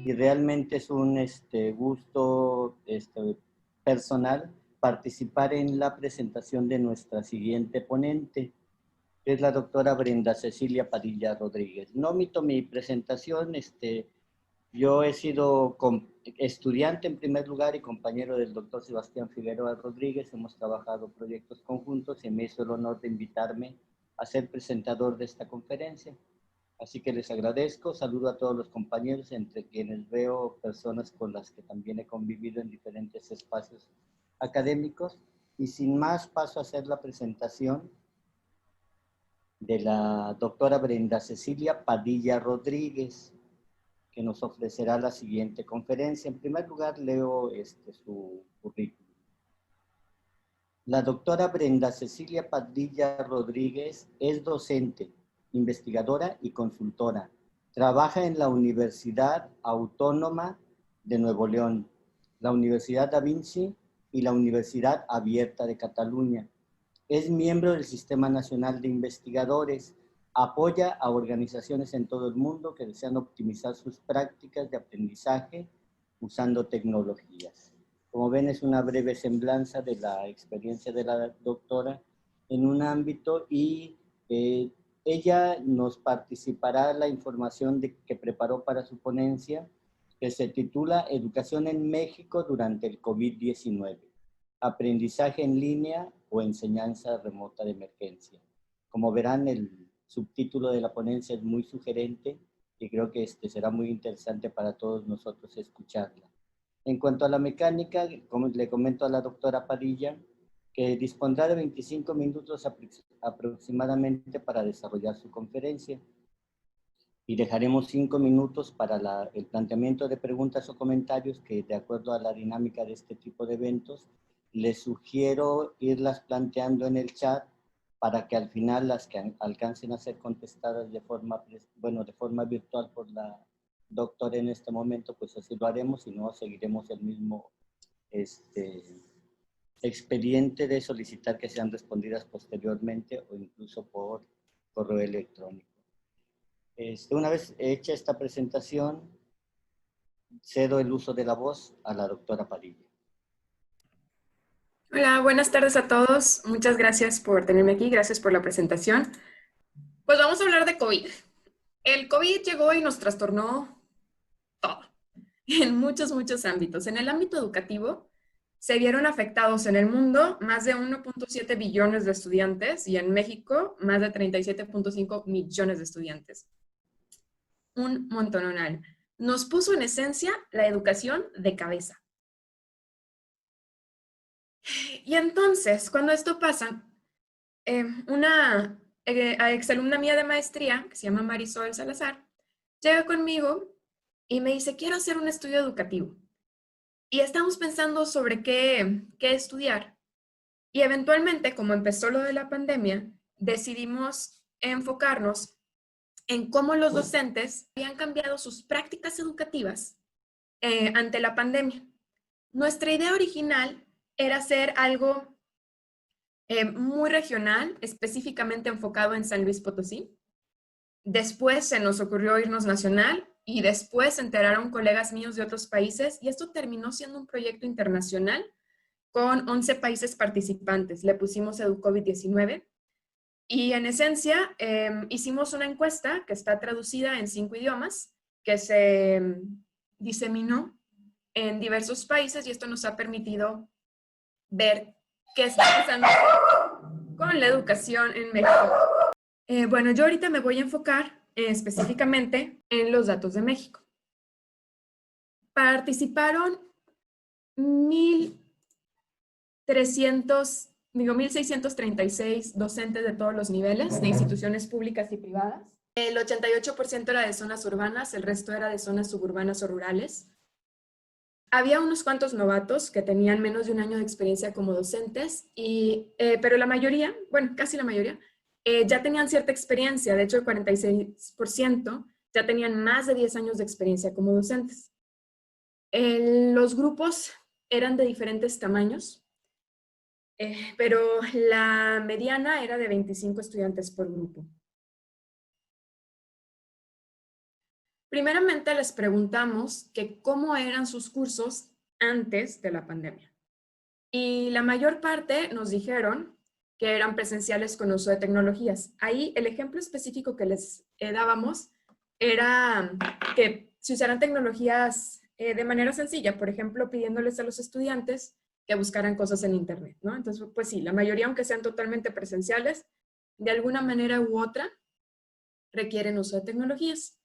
y realmente es un gusto personal participar en la presentación de nuestra siguiente ponente, que es la doctora Brenda Cecilia Padilla Rodríguez. No omito mi presentación, yo he sido estudiante en primer lugar y compañero del doctor Sebastián Figueroa Rodríguez. Hemos trabajado proyectos conjuntos y me hizo el honor de invitarme a ser presentador de esta conferencia. Así que les agradezco, saludo a todos los compañeros, entre quienes veo personas con las que también he convivido en diferentes espacios académicos. Y sin más paso a hacer la presentación de la doctora Brenda Cecilia Padilla Rodríguez, que nos ofrecerá la siguiente conferencia. En primer lugar, leo su currículum. La doctora Brenda Cecilia Padilla Rodríguez es docente, investigadora y consultora. Trabaja en la Universidad Autónoma de Nuevo León, la Universidad Da Vinci y la Universidad Abierta de Cataluña. Es miembro del Sistema Nacional de Investigadores. Apoya a organizaciones en todo el mundo que desean optimizar sus prácticas de aprendizaje usando tecnologías. Como ven, es una breve semblanza de la experiencia de la doctora en un ámbito y ella nos participará la información que preparó para su ponencia, que se titula Educación en México durante el COVID-19. Aprendizaje en línea o enseñanza remota de emergencia. Como verán, el subtítulo de la ponencia es muy sugerente y creo que será muy interesante para todos nosotros escucharla. En cuanto a la mecánica, como le comento a la doctora Padilla, que dispondrá de 25 minutos aproximadamente para desarrollar su conferencia y dejaremos 5 minutos para el planteamiento de preguntas o comentarios que, de acuerdo a la dinámica de este tipo de eventos, les sugiero irlas planteando en el chat para que al final las que alcancen a ser contestadas de forma virtual por la doctora en este momento, pues así lo haremos, y no seguiremos el mismo expediente de solicitar que sean respondidas posteriormente o incluso por correo electrónico. Una vez hecha esta presentación, cedo el uso de la voz a la doctora Padilla. Hola, buenas tardes a todos. Muchas gracias por tenerme aquí, gracias por la presentación. Pues vamos a hablar de COVID. El COVID llegó y nos trastornó todo, en muchos ámbitos. En el ámbito educativo, se vieron afectados en el mundo más de 1.7 billones de estudiantes y en México más de 37.5 millones de estudiantes. Un montononal. Nos puso en esencia la educación de cabeza. Y entonces, cuando esto pasa, una exalumna mía de maestría, que se llama Marisol Salazar, llega conmigo y me dice, quiero hacer un estudio educativo. Y estamos pensando sobre qué estudiar. Y eventualmente, como empezó lo de la pandemia, decidimos enfocarnos en cómo los docentes habían cambiado sus prácticas educativas ante la pandemia. Nuestra idea original era hacer algo muy regional, específicamente enfocado en San Luis Potosí. Después se nos ocurrió irnos nacional y después se enteraron colegas míos de otros países y esto terminó siendo un proyecto internacional con 11 países participantes. Le pusimos EduCovid-19 y en esencia hicimos una encuesta que está traducida en 5 idiomas que se diseminó en diversos países y esto nos ha permitido ver qué está pasando con la educación en México. Bueno, yo ahorita me voy a enfocar específicamente en los datos de México. Participaron 1,636 docentes de todos los niveles, de instituciones públicas y privadas. El 88% era de zonas urbanas, el resto era de zonas suburbanas o rurales. Había unos cuantos novatos que tenían menos de un año de experiencia como docentes, pero la mayoría, bueno, casi la mayoría, ya tenían cierta experiencia. De hecho, el 46% ya tenían más de 10 años de experiencia como docentes. Los grupos eran de diferentes tamaños, pero la mediana era de 25 estudiantes por grupo. Primeramente les preguntamos que cómo eran sus cursos antes de la pandemia. Y la mayor parte nos dijeron que eran presenciales con uso de tecnologías. Ahí el ejemplo específico que les dábamos era que se usaran tecnologías de manera sencilla, por ejemplo, pidiéndoles a los estudiantes que buscaran cosas en Internet, ¿no? Entonces, pues sí, la mayoría, aunque sean totalmente presenciales, de alguna manera u otra requieren uso de tecnologías.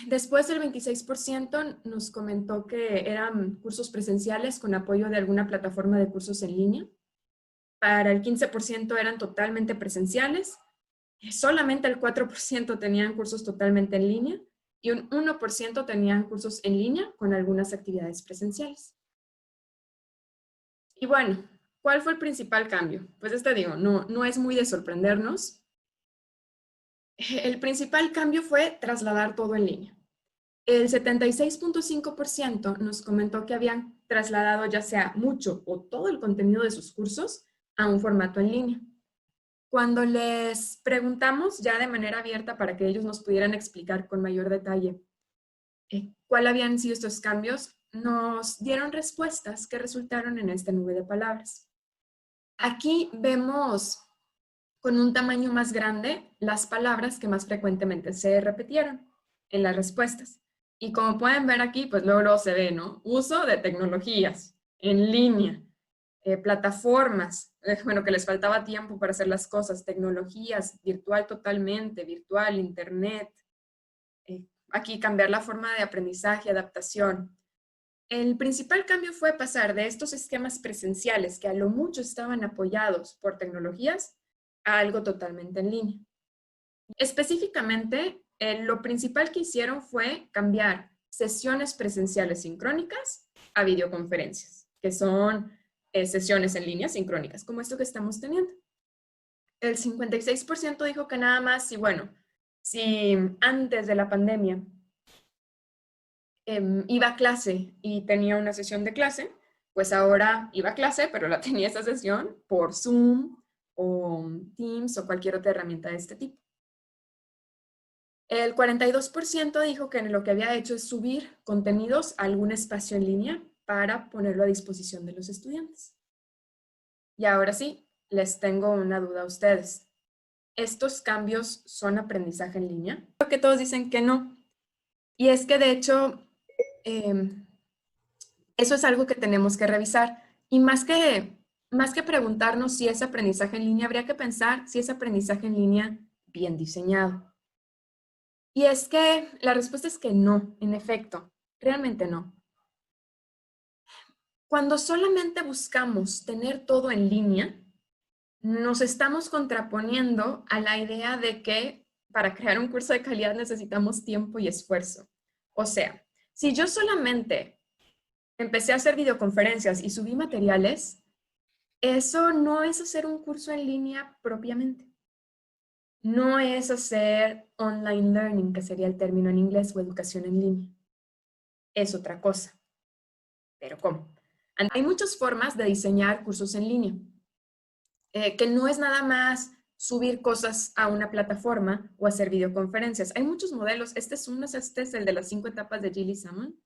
Después el 26% nos comentó que eran cursos presenciales con apoyo de alguna plataforma de cursos en línea. Para el 15% eran totalmente presenciales. Solamente el 4% tenían cursos totalmente en línea y un 1% tenían cursos en línea con algunas actividades presenciales. Y bueno, ¿cuál fue el principal cambio? Pues digo, no es muy de sorprendernos. El principal cambio fue trasladar todo en línea. El 76.5% nos comentó que habían trasladado ya sea mucho o todo el contenido de sus cursos a un formato en línea. Cuando les preguntamos ya de manera abierta para que ellos nos pudieran explicar con mayor detalle cuál habían sido estos cambios, nos dieron respuestas que resultaron en esta nube de palabras. Aquí vemos con un tamaño más grande las palabras que más frecuentemente se repitieron en las respuestas. Y como pueden ver aquí, pues luego se ve, ¿no? Uso de tecnologías en línea, plataformas, bueno, que les faltaba tiempo para hacer las cosas, tecnologías, virtual totalmente, virtual, internet. Aquí cambiar la forma de aprendizaje, adaptación. El principal cambio fue pasar de estos esquemas presenciales que a lo mucho estaban apoyados por tecnologías a algo totalmente en línea. Específicamente, lo principal que hicieron fue cambiar sesiones presenciales sincrónicas a videoconferencias, que son sesiones en línea sincrónicas, como esto que estamos teniendo. El 56% dijo que nada más, y bueno, si antes de la pandemia iba a clase y tenía una sesión de clase, pues ahora iba a clase, pero la tenía esa sesión por Zoom o Teams o cualquier otra herramienta de este tipo. El 42% dijo que lo que había hecho es subir contenidos a algún espacio en línea para ponerlo a disposición de los estudiantes. Y ahora sí, les tengo una duda a ustedes. ¿Estos cambios son aprendizaje en línea? Creo que todos dicen que no. Y es que de hecho, eso es algo que tenemos que revisar. Y más que preguntarnos si es aprendizaje en línea, habría que pensar si es aprendizaje en línea bien diseñado. Y es que la respuesta es que no, en efecto, realmente no. Cuando solamente buscamos tener todo en línea, nos estamos contraponiendo a la idea de que para crear un curso de calidad necesitamos tiempo y esfuerzo. O sea, si yo solamente empecé a hacer videoconferencias y subí materiales, eso no es hacer un curso en línea propiamente. No es hacer online learning, que sería el término en inglés, o educación en línea. Es otra cosa. ¿Pero cómo? Hay muchas formas de diseñar cursos en línea, que no es nada más subir cosas a una plataforma o hacer videoconferencias. Hay muchos modelos. Este es el de las 5 etapas de Gilly Salmon.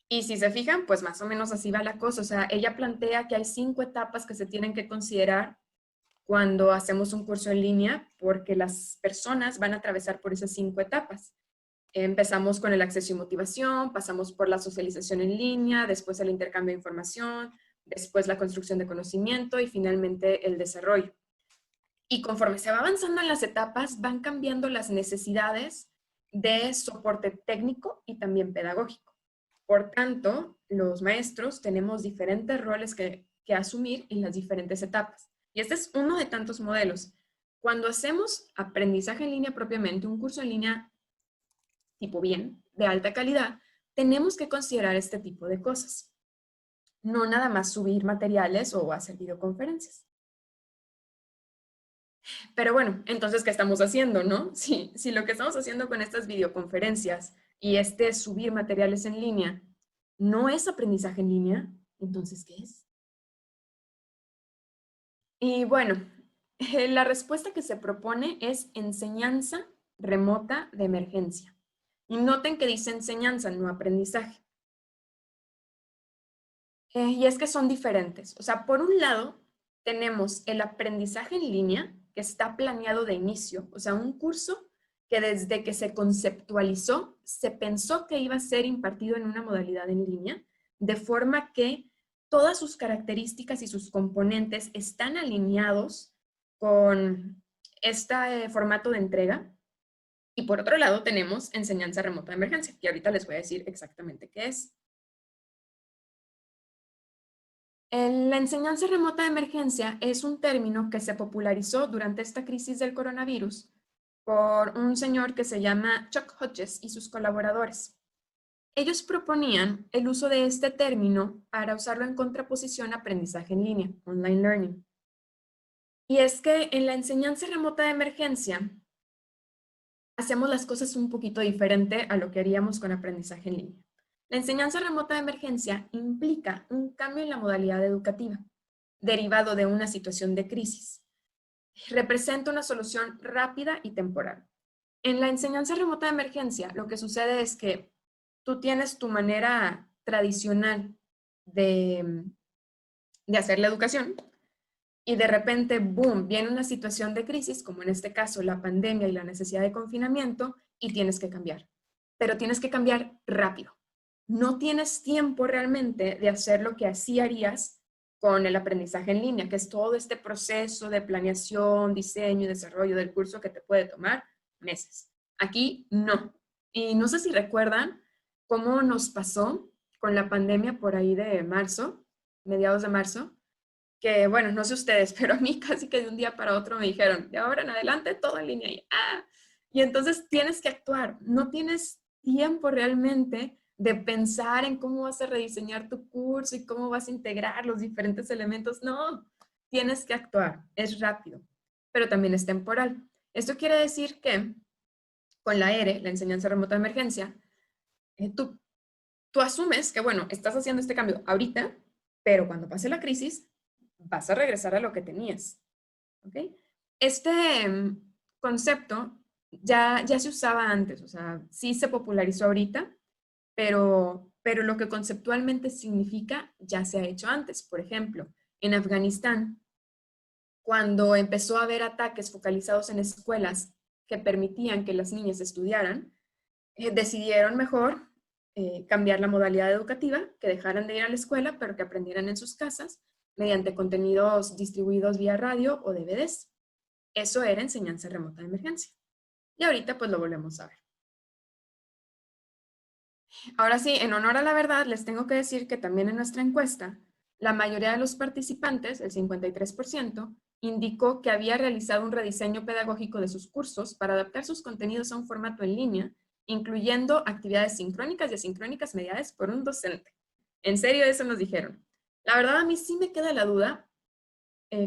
Y si se fijan, pues más o menos así va la cosa. O sea, ella plantea que hay 5 etapas que se tienen que considerar cuando hacemos un curso en línea, porque las personas van a atravesar por esas 5 etapas. Empezamos con el acceso y motivación, pasamos por la socialización en línea, después el intercambio de información, después la construcción de conocimiento y finalmente el desarrollo. Y conforme se va avanzando en las etapas, van cambiando las necesidades de soporte técnico y también pedagógico. Por tanto, los maestros tenemos diferentes roles que asumir en las diferentes etapas. Y este es uno de tantos modelos. Cuando hacemos aprendizaje en línea propiamente, un curso en línea tipo bien, de alta calidad, tenemos que considerar este tipo de cosas. No nada más subir materiales o hacer videoconferencias. Pero bueno, entonces, ¿qué estamos haciendo, no? Si lo que estamos haciendo con estas videoconferencias y subir materiales en línea no es aprendizaje en línea, entonces, ¿qué es? Y bueno, la respuesta que se propone es enseñanza remota de emergencia. Y noten que dice enseñanza, no aprendizaje. Y es que son diferentes. O sea, por un lado, tenemos el aprendizaje en línea, que está planeado de inicio, o sea, un curso que desde que se conceptualizó, se pensó que iba a ser impartido en una modalidad en línea, de forma que todas sus características y sus componentes están alineados con este formato de entrega. Y por otro lado, tenemos enseñanza remota de emergencia, que ahorita les voy a decir exactamente qué es. La enseñanza remota de emergencia es un término que se popularizó durante esta crisis del coronavirus por un señor que se llama Chuck Hodges y sus colaboradores. Ellos proponían el uso de este término para usarlo en contraposición a aprendizaje en línea, online learning. Y es que en la enseñanza remota de emergencia hacemos las cosas un poquito diferente a lo que haríamos con aprendizaje en línea. La enseñanza remota de emergencia implica un cambio en la modalidad educativa, derivado de una situación de crisis. Representa una solución rápida y temporal. En la enseñanza remota de emergencia, lo que sucede es que tú tienes tu manera tradicional de hacer la educación y de repente, boom, viene una situación de crisis, como en este caso la pandemia y la necesidad de confinamiento, y tienes que cambiar. Pero tienes que cambiar rápido. No tienes tiempo realmente de hacer lo que así harías con el aprendizaje en línea, que es todo este proceso de planeación, diseño y desarrollo del curso que te puede tomar meses. Aquí no. Y no sé si recuerdan cómo nos pasó con la pandemia por ahí de marzo, mediados de marzo, que bueno, no sé ustedes, pero a mí casi que de un día para otro me dijeron, de ahora en adelante todo en línea. Y entonces tienes que actuar, no tienes tiempo realmente de pensar en cómo vas a rediseñar tu curso y cómo vas a integrar los diferentes elementos. No, tienes que actuar, es rápido, pero también es temporal. Esto quiere decir que con la ERE, la enseñanza remota de emergencia, tú asumes que, bueno, estás haciendo este cambio ahorita, pero cuando pase la crisis, vas a regresar a lo que tenías. ¿Ok? Este concepto ya se usaba antes, o sea, sí se popularizó ahorita, pero lo que conceptualmente significa ya se ha hecho antes. Por ejemplo, en Afganistán, cuando empezó a haber ataques focalizados en escuelas que permitían que las niñas estudiaran, decidieron mejor cambiar la modalidad educativa, que dejaran de ir a la escuela, pero que aprendieran en sus casas mediante contenidos distribuidos vía radio o DVDs. Eso era enseñanza remota de emergencia. Y ahorita pues lo volvemos a ver. Ahora sí, en honor a la verdad, les tengo que decir que también en nuestra encuesta, la mayoría de los participantes, el 53%, indicó que había realizado un rediseño pedagógico de sus cursos para adaptar sus contenidos a un formato en línea, incluyendo actividades sincrónicas y asincrónicas mediadas por un docente. En serio, eso nos dijeron. La verdad, a mí sí me queda la duda,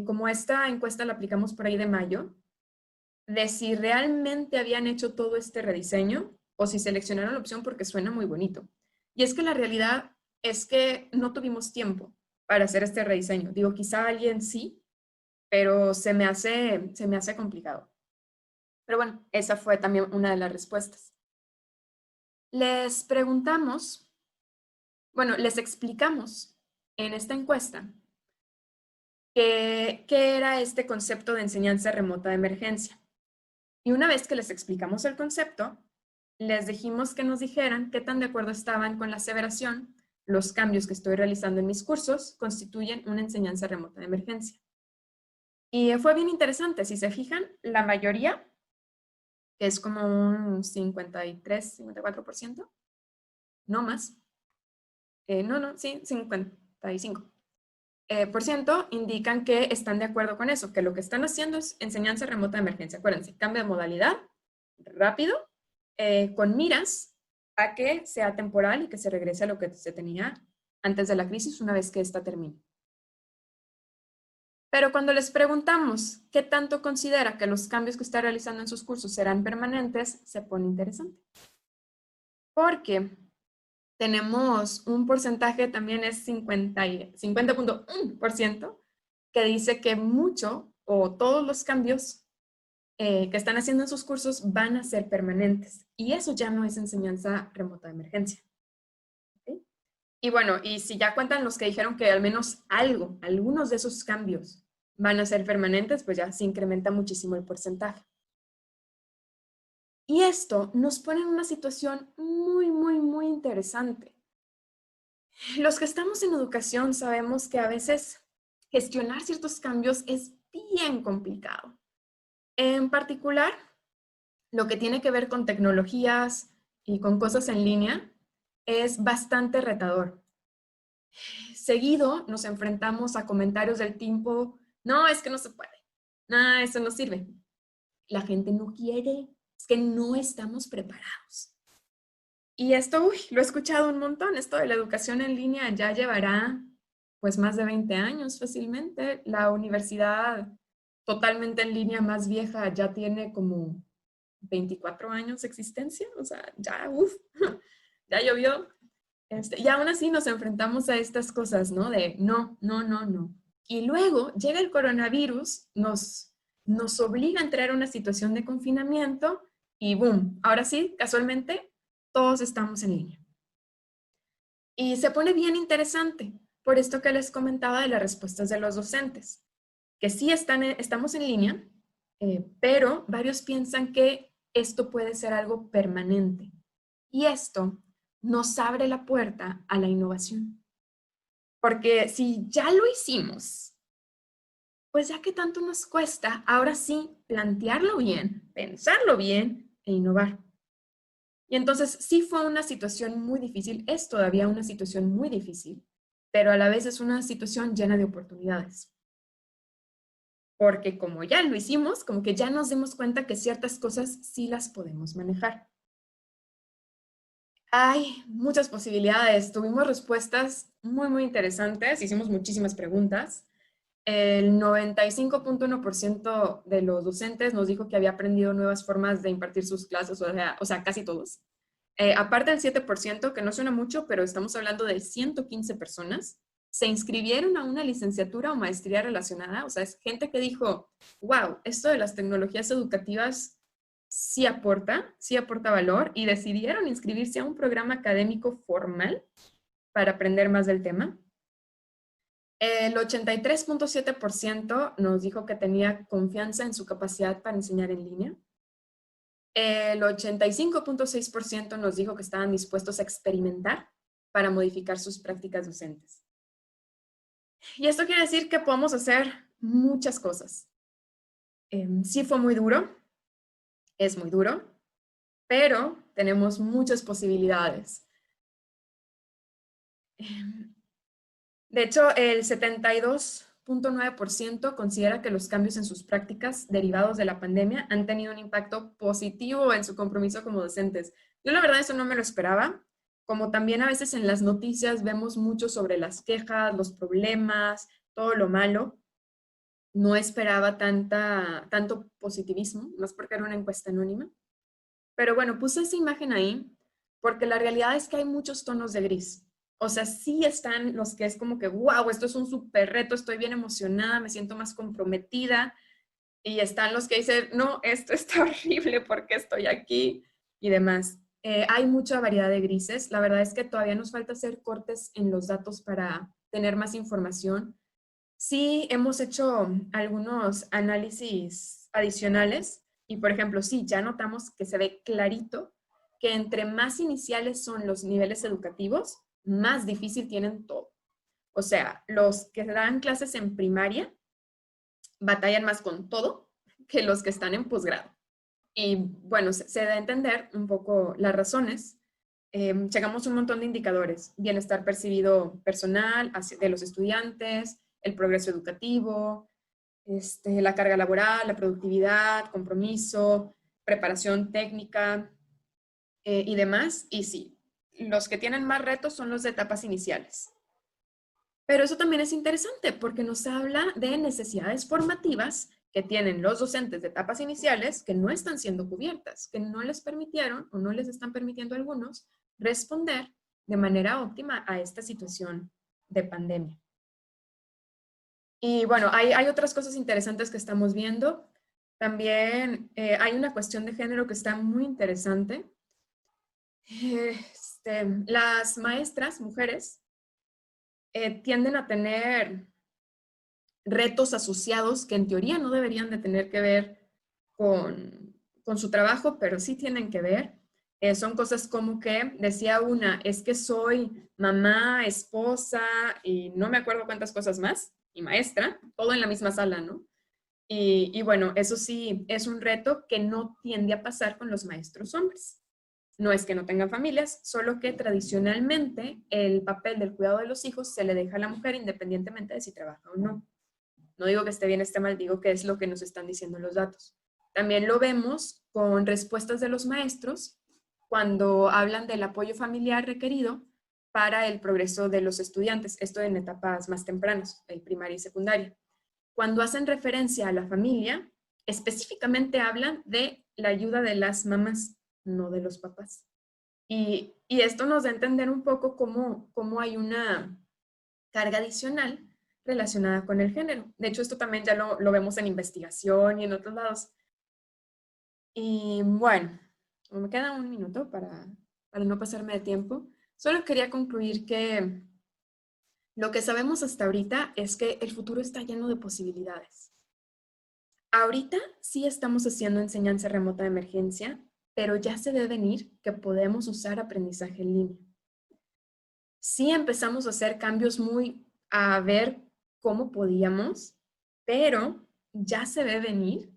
como esta encuesta la aplicamos por ahí de mayo, de si realmente habían hecho todo este rediseño o si seleccionaron la opción porque suena muy bonito. Y es que la realidad es que no tuvimos tiempo para hacer este rediseño. Digo, quizá alguien sí, pero se me hace complicado. Pero bueno, esa fue también una de las respuestas. Les preguntamos, bueno, les explicamos en esta encuesta qué era este concepto de enseñanza remota de emergencia. Y una vez que les explicamos el concepto, les dijimos que nos dijeran qué tan de acuerdo estaban con la aseveración: los cambios que estoy realizando en mis cursos constituyen una enseñanza remota de emergencia. Y fue bien interesante, si se fijan, la mayoría, que es como un 53, 54%, no más, sí, 55%, por ciento indican que están de acuerdo con eso, que lo que están haciendo es enseñanza remota de emergencia. Acuérdense, cambio de modalidad rápido, con miras a que sea temporal y que se regrese a lo que se tenía antes de la crisis una vez que esta termine. Pero cuando les preguntamos qué tanto considera que los cambios que está realizando en sus cursos serán permanentes, se pone interesante. Porque tenemos un porcentaje, también es 50.1%, que dice que mucho o todos los cambios que están haciendo en sus cursos van a ser permanentes. Y eso ya no es enseñanza remota de emergencia. ¿Okay? Y bueno, y si ya cuentan los que dijeron que al menos algunos de esos cambios van a ser permanentes, pues ya se incrementa muchísimo el porcentaje. Y esto nos pone en una situación muy, muy, muy interesante. Los que estamos en educación sabemos que a veces gestionar ciertos cambios es bien complicado. En particular, lo que tiene que ver con tecnologías y con cosas en línea es bastante retador. Seguido nos enfrentamos a comentarios del tipo, no, es que no se puede, no, eso no sirve. La gente no quiere, es que no estamos preparados. Y esto, lo he escuchado un montón, esto de la educación en línea ya llevará pues más de 20 años fácilmente. La universidad totalmente en línea más vieja ya tiene como 24 años de existencia, o sea, ya, ya llovió. Y aún así nos enfrentamos a estas cosas, ¿no? De no, no, no, no. Y luego llega el coronavirus, nos obliga a entrar a una situación de confinamiento y boom, ahora sí, casualmente, todos estamos en línea. Y se pone bien interesante por esto que les comentaba de las respuestas de los docentes, que sí estamos en línea, pero varios piensan que esto puede ser algo permanente. Y esto nos abre la puerta a la innovación. Porque si ya lo hicimos, pues ya que tanto nos cuesta, ahora sí, plantearlo bien, pensarlo bien e innovar. Y entonces sí fue una situación muy difícil, es todavía una situación muy difícil, pero a la vez es una situación llena de oportunidades. Porque como ya lo hicimos, como que ya nos dimos cuenta que ciertas cosas sí las podemos manejar. Hay muchas posibilidades, tuvimos respuestas muy, muy interesantes, hicimos muchísimas preguntas. El 95.1% de los docentes nos dijo que había aprendido nuevas formas de impartir sus clases, o sea casi todos. Aparte del 7%, que no suena mucho, pero estamos hablando de 115 personas, se inscribieron a una licenciatura o maestría relacionada. O sea, es gente que dijo, wow, esto de las tecnologías educativas sí aporta valor, y decidieron inscribirse a un programa académico formal para aprender más del tema. El 83.7% nos dijo que tenía confianza en su capacidad para enseñar en línea. El 85.6% nos dijo que estaban dispuestos a experimentar para modificar sus prácticas docentes. Y esto quiere decir que podemos hacer muchas cosas. Sí fue muy duro, es muy duro, pero tenemos muchas posibilidades. De hecho, el 72.9% considera que los cambios en sus prácticas derivados de la pandemia han tenido un impacto positivo en su compromiso como docentes. Yo la verdad eso no me lo esperaba. Como también a veces en las noticias vemos mucho sobre las quejas, los problemas, todo lo malo, no esperaba tanto positivismo, más porque era una encuesta anónima. Pero bueno, puse esa imagen ahí porque la realidad es que hay muchos tonos de gris. O sea, sí están los que es como que, wow, esto es un súper reto, estoy bien emocionada, me siento más comprometida. Y están los que dicen, no, esto está horrible, ¿por qué estoy aquí? Y demás. Hay mucha variedad de grises. La verdad es que todavía nos falta hacer cortes en los datos para tener más información. Sí, hemos hecho algunos análisis adicionales y, por ejemplo, sí, ya notamos que se ve clarito que entre más iniciales son los niveles educativos, más difícil tienen todo. O sea, los que dan clases en primaria batallan más con todo que los que están en posgrado. Y bueno, se da a entender un poco las razones. Checamos un montón de indicadores: bienestar percibido personal de los estudiantes, el progreso educativo, la carga laboral, la productividad, compromiso, preparación técnica y demás. Y sí, los que tienen más retos son los de etapas iniciales. Pero eso también es interesante porque nos habla de necesidades formativas que tienen los docentes de etapas iniciales que no están siendo cubiertas, que no les permitieron o no les están permitiendo a algunos responder de manera óptima a esta situación de pandemia. Y bueno, hay otras cosas interesantes que estamos viendo. También hay una cuestión de género que está muy interesante. Las maestras, mujeres, tienden a tener retos asociados que en teoría no deberían de tener que ver con su trabajo, pero sí tienen que ver. Son cosas como que, decía una, es que soy mamá, esposa y no me acuerdo cuántas cosas más, y maestra, todo en la misma sala, ¿no? Y bueno, eso sí es un reto que no tiende a pasar con los maestros hombres. No es que no tengan familias, solo que tradicionalmente el papel del cuidado de los hijos se le deja a la mujer independientemente de si trabaja o no. No digo que esté bien, esté mal, digo que es lo que nos están diciendo los datos. También lo vemos con respuestas de los maestros cuando hablan del apoyo familiar requerido para el progreso de los estudiantes, esto en etapas más tempranas, primaria y secundaria. Cuando hacen referencia a la familia, específicamente hablan de la ayuda de las mamás, no de los papás. Y esto nos da a entender un poco cómo hay una carga adicional relacionada con el género. De hecho, esto también ya lo vemos en investigación y en otros lados. Y bueno, me queda un minuto para no pasarme de tiempo. Solo quería concluir que lo que sabemos hasta ahorita es que el futuro está lleno de posibilidades. Ahorita sí estamos haciendo enseñanza remota de emergencia, pero ya se ve venir que podemos usar aprendizaje en línea. Sí empezamos a hacer cambios a ver cómo podíamos, pero ya se ve venir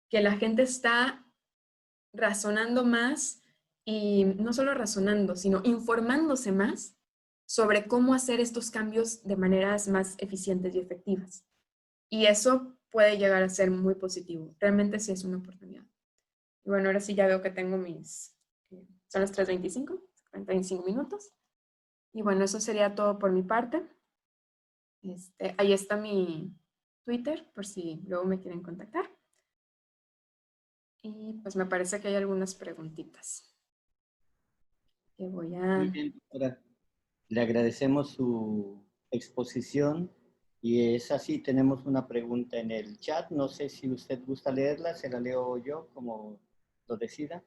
que la gente está razonando más y no solo razonando, sino informándose más sobre cómo hacer estos cambios de maneras más eficientes y efectivas. Y eso puede llegar a ser muy positivo. Realmente sí es una oportunidad. Y bueno, ahora sí ya veo que tengo son las 3:25, 45 minutos. Y bueno, eso sería todo por mi parte. Ahí está mi Twitter, por si luego me quieren contactar. Y pues me parece que hay algunas preguntitas que voy Muy a... bien, doctora. Le agradecemos su exposición y es así, tenemos una pregunta en el chat. No sé si usted gusta leerla, se la leo yo como lo decida.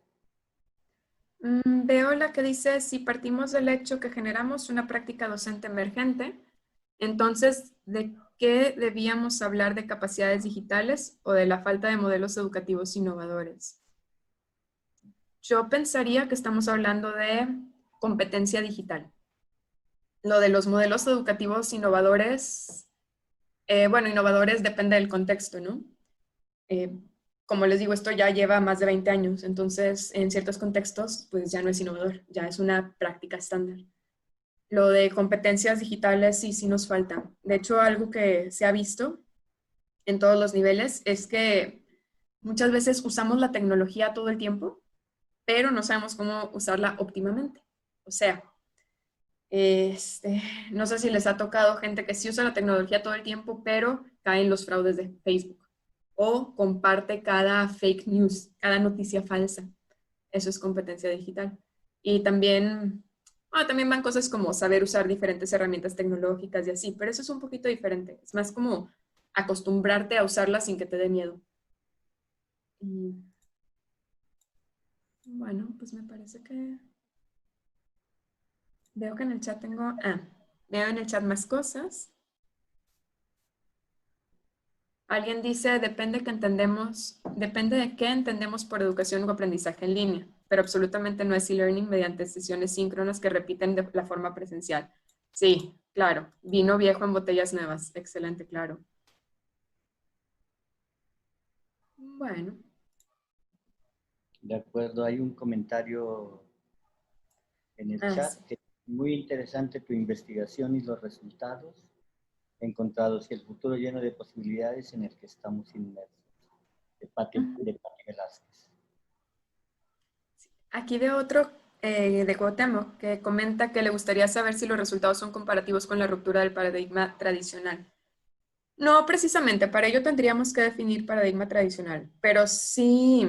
Veo la que dice, si partimos del hecho que generamos una práctica docente emergente, entonces, ¿de qué debíamos hablar de capacidades digitales o de la falta de modelos educativos innovadores? Yo pensaría que estamos hablando de competencia digital. Lo de los modelos educativos innovadores, bueno, innovadores depende del contexto, ¿no? Eh, como les digo, esto ya lleva más de 20 años, entonces en ciertos contextos, pues ya no es innovador, ya es una práctica estándar. Lo de competencias digitales sí nos falta. De hecho, algo que se ha visto en todos los niveles es que muchas veces usamos la tecnología todo el tiempo, pero no sabemos cómo usarla óptimamente. O sea, no sé si les ha tocado gente que sí usa la tecnología todo el tiempo, pero cae en los fraudes de Facebook o comparte cada fake news, cada noticia falsa. Eso es competencia digital. Y también, también van cosas como saber usar diferentes herramientas tecnológicas y así, pero eso es un poquito diferente. Es más como acostumbrarte a usarlas sin que te dé miedo. Y bueno, pues me parece que veo que en el chat veo en el chat más cosas. Alguien dice, depende de qué entendemos por educación o aprendizaje en línea, pero absolutamente no es e-learning mediante sesiones síncronas que repiten de la forma presencial. Sí, claro. Vino viejo en botellas nuevas. Excelente, claro. Bueno. De acuerdo, hay un comentario en el chat Sí. que es muy interesante tu investigación y los resultados encontrados y el futuro lleno de posibilidades en el que estamos inmersos. De Pati Velázquez. Aquí veo otro de Cuauhtémoc que comenta que le gustaría saber si los resultados son comparativos con la ruptura del paradigma tradicional. No, precisamente, para ello tendríamos que definir paradigma tradicional, pero sí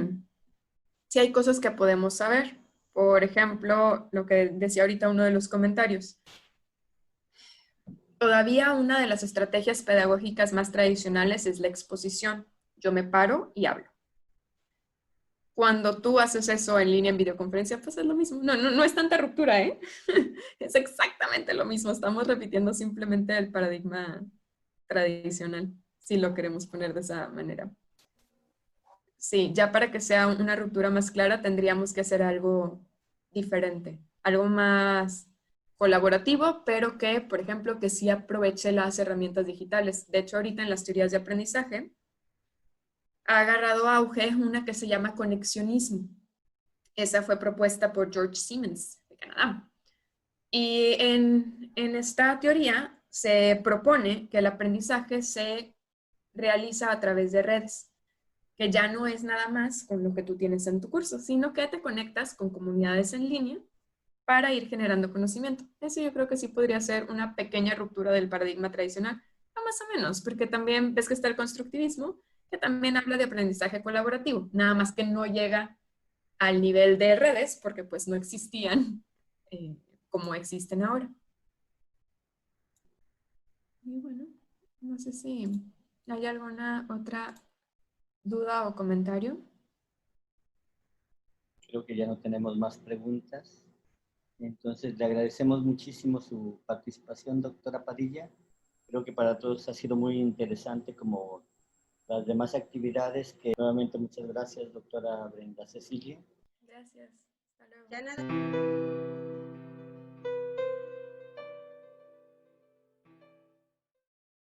hay cosas que podemos saber. Por ejemplo, lo que decía ahorita uno de los comentarios. Todavía una de las estrategias pedagógicas más tradicionales es la exposición. Yo me paro y hablo. cuando tú haces eso en línea en videoconferencia, pues es lo mismo. No es tanta ruptura, ¿eh? Es exactamente lo mismo. Estamos repitiendo simplemente el paradigma tradicional, si lo queremos poner de esa manera. Sí, ya para que sea una ruptura más clara, tendríamos que hacer algo diferente, algo más colaborativo, pero que, por ejemplo, que sí aproveche las herramientas digitales. De hecho, ahorita en las teorías de aprendizaje ha agarrado auge una que se llama conexionismo. Esa fue propuesta por George Siemens de Canadá. Y en esta teoría se propone que el aprendizaje se realiza a través de redes, que ya no es nada más con lo que tú tienes en tu curso, sino que te conectas con comunidades en línea para ir generando conocimiento. Eso yo creo que sí podría ser una pequeña ruptura del paradigma tradicional, no más o menos, porque también ves que está el constructivismo, que también habla de aprendizaje colaborativo, nada más que no llega al nivel de redes, porque pues no existían eh, como existen ahora. Y bueno, no sé si hay alguna otra duda o comentario. Creo que ya no tenemos más preguntas. Entonces, le agradecemos muchísimo su participación, doctora Padilla. Creo que para todos ha sido muy interesante como las demás actividades, que nuevamente muchas gracias, doctora Brenda Cecilia. Gracias. Hasta luego.